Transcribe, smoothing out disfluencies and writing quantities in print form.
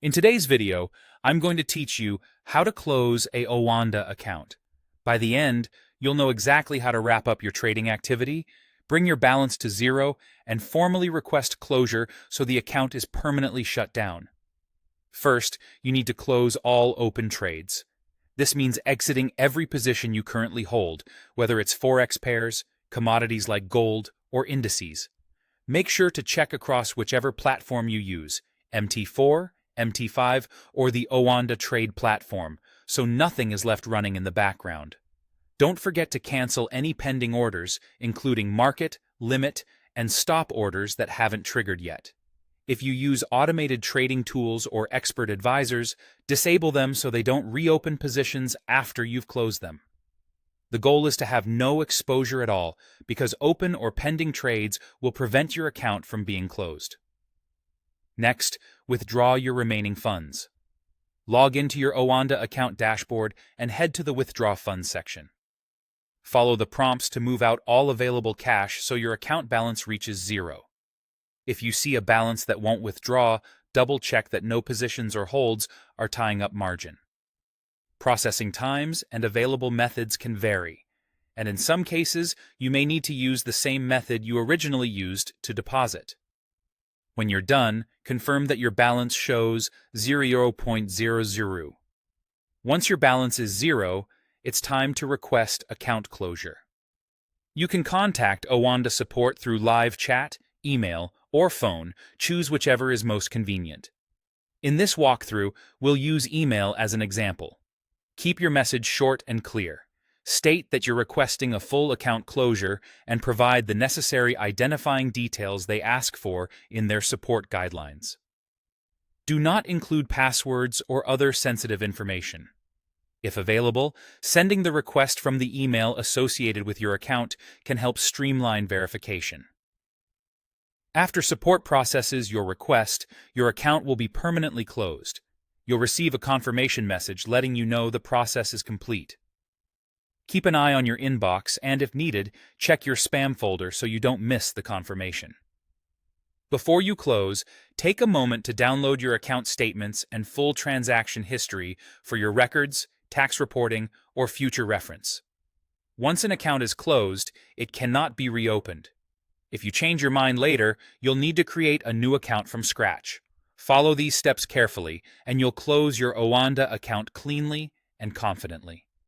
In today's video, I'm going to teach you how to close a Oanda account. By the end, you'll know exactly how to wrap up your trading activity, bring your balance to zero, and formally request closure so the account is permanently shut down. First, you need to close all open trades. This means exiting every position you currently hold, whether it's Forex pairs, commodities like gold, or indices. Make sure to check across whichever platform you use, MT4, MT5, or the Oanda trade platform, so nothing is left running in the background. Don't forget to cancel any pending orders, including market, limit, and stop orders that haven't triggered yet. If you use automated trading tools or expert advisors, disable them so they don't reopen positions after you've closed them. The goal is to have no exposure at all, because open or pending trades will prevent your account from being closed. Next, withdraw your remaining funds. Log into your Oanda account dashboard and head to the Withdraw Funds section. Follow the prompts to move out all available cash so your account balance reaches zero. If you see a balance that won't withdraw, double-check that no positions or holds are tying up margin. Processing times and available methods can vary, and in some cases, you may need to use the same method you originally used to deposit. When you're done, confirm that your balance shows 0.00. Once your balance is zero, it's time to request account closure. You can contact Oanda support through live chat, email, or phone. Choose whichever is most convenient. In this walkthrough, we'll use email as an example. Keep your message short and clear. State that you're requesting a full account closure and provide the necessary identifying details they ask for in their support guidelines. Do not include passwords or other sensitive information. If available, sending the request from the email associated with your account can help streamline verification. After support processes your request, your account will be permanently closed. You'll receive a confirmation message letting you know the process is complete. Keep an eye on your inbox and, if needed, check your spam folder so you don't miss the confirmation. Before you close, take a moment to download your account statements and full transaction history for your records, tax reporting, or future reference. Once an account is closed, it cannot be reopened. If you change your mind later, you'll need to create a new account from scratch. Follow these steps carefully, and you'll close your Oanda account cleanly and confidently.